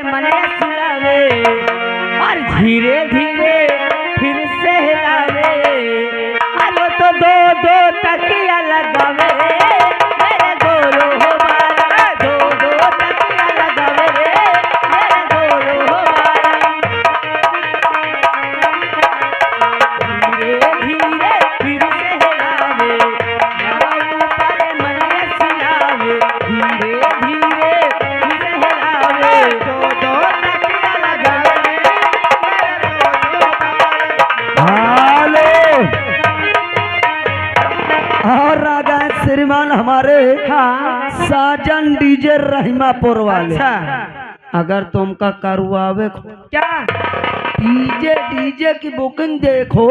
मन सुलावे और धीरे धीरे फिर से हिलावे। अरे तो दो दो तकिया लगावे मेरे गोरो हो बाला, दो दो तकिया लगावे मेरे गोरो हो बाला। धीरे धीरे फिर से हिलावे ऊपर मन सुलावे, धीरे धीरे फिर से हिलावे, दो दो तकिया लगावे मेरे गोरो हो बाला। और रागा श्रीमान हमारे साजन डीजे रहीमापुर वाले। अगर तुमका करवावे क्या डीजे डीजे की बुकिंग देखो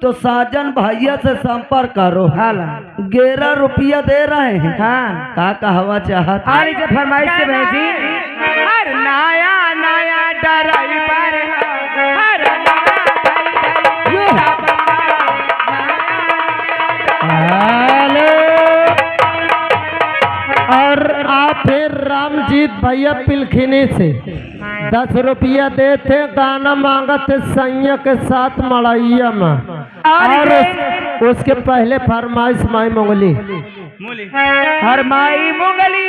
तो साजन भैया से संपर्क करो। 11 रुपया दे रहे हैं। का कहवा चाहत अरे जो फरमाइश से भेजी हर नया नया ड्राइवर हर और आप फिर रामजीत भैया पिलखिनी से 10 रुपया देते, गाना मांगते सैया के साथ मड़ैया में। और उसके पहले फरमाइश माई मुंगली हर माई मुंगली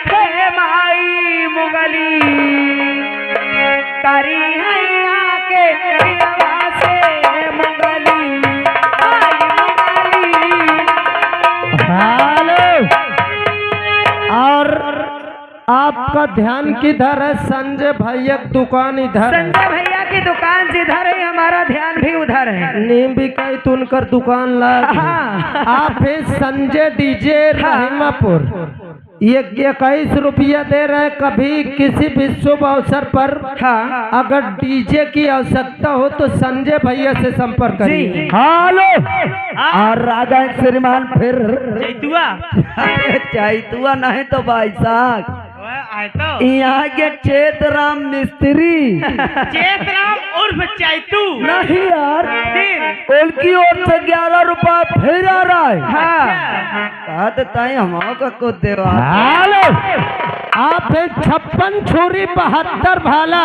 हे माई मुंगली करी हैया के पियवा से मुंगली माई मुंगली। हेलो। और आपका ध्यान किधर है? संजय भैया की दुकान इधर है। संजय भैया की दुकान जिधर है हमारा ध्यान भी उधर है। नीम भी कई तुनकर दुकान ला। आप है संजय डीजे रहीमापुर। ये 21 रुपया दे रहे। कभी किसी भी शुभ अवसर पर अगर डीजे की आवश्यकता हो तो संजय भैया से संपर्क करिए। हेलो। और रागा श्रीमान फिर चैतुआ चैतुआ नहीं तो भाई साहब यहाँ के चेतराम मिस्त्री चेतराम उर्फ चैतू नहीं यार, उनकी ओर से 11 रुपया फिर आ रहा है। कहा तो ताई हम को देवा। हेलो। आप 56 छुरी 72 भाला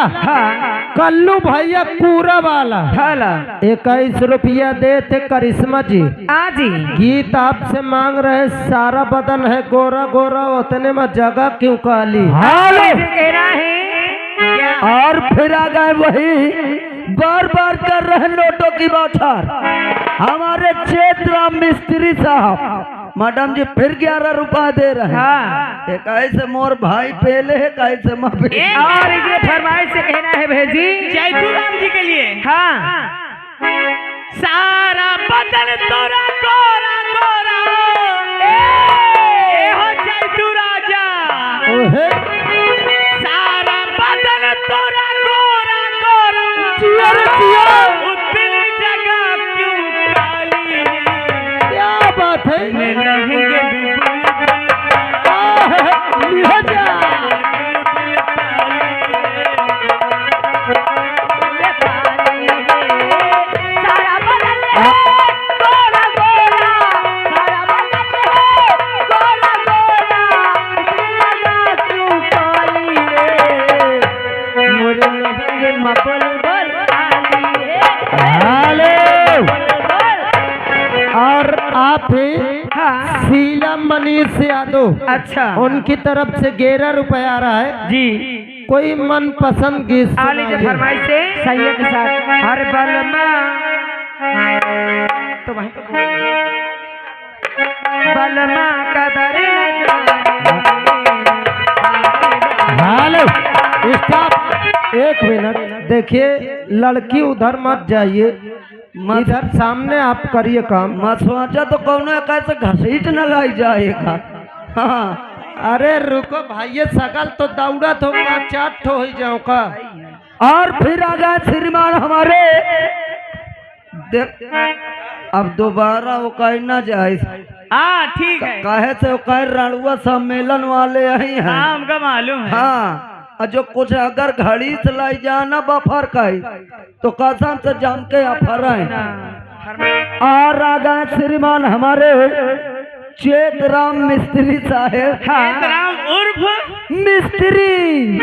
कल्लू भैया पूरा वाला 21 रुपया देते। करिश्मा जी जी गीत आपसे मांग रहे, सारा बदन है गोरा गोरा उतने में जगह क्यों काली। कहना है और फिर आ गए वही बार बार कर रहे नोटों की बौछार हमारे चेतराम मिस्त्री साहब। मैडम जी फिर 11 रुपया दे रहे हैं। कैसे मोर भाई पहले है, कैसे माँ और ये फरमाइश से कहना है भेजी चैतू राम जी के लिए। सारा बदन तोरा गोरा गोरा ए हो चैतू राजा, सारा बदन तोरा गोरा गोरा उतनी जगह क्यों काली है। क्या बात है? लहंगे और आप शीला मनीष यादव, अच्छा उनकी तरफ से 11 रुपया आ रहा है जी। कोई मन पसंद गीत लीजिए फरमाइश से सैयद के साथ हर बलमा तो वहीं बलमा कदर हेलो स्टॉप 1 मिनट। देखिए लड़की उधर मत जाइए, इधर सामने आप करिए काम। मत सोचा तो कौन कैसे घसीट न लाई जाएगा। हाँ अरे रुको भाई, सगल तो दौड़ा तो चाट हो जाऊँ का। और फिर आ गए श्रीमान हमारे अब दोबारा वो कह ना जाए। ठीक है। कहे से कह रणुआ सम्मेलन वाले यही हैं। हमको मालूम है। हाँ जो कुछ अगर घड़ी से लाई जाना बफर कही तो कसम से जान के अफर है। और आ गए श्रीमान हमारे चेतराम मिस्त्री साहेब राम उर्फ मिस्त्री,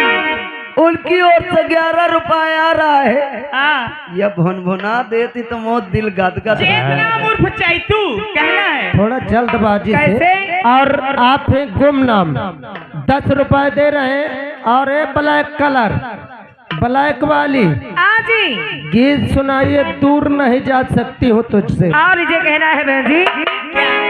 उनकी ओर से 11 रुपए आ रहा है। हाँ यह भुनभुना देती तो मोत दिल गदगद नाम उर्फ चैतू कहना है। थोड़ा जल्दबाजी से। कैसे? और आप हैं गुमनाम, 10 रुपए दे रहे हैं। और ये ब्लैक कलर, ब्लैक वाली जी गीत सुनाइए, दूर नहीं जा सकती हो तुझसे। और ये कहना है बहन जी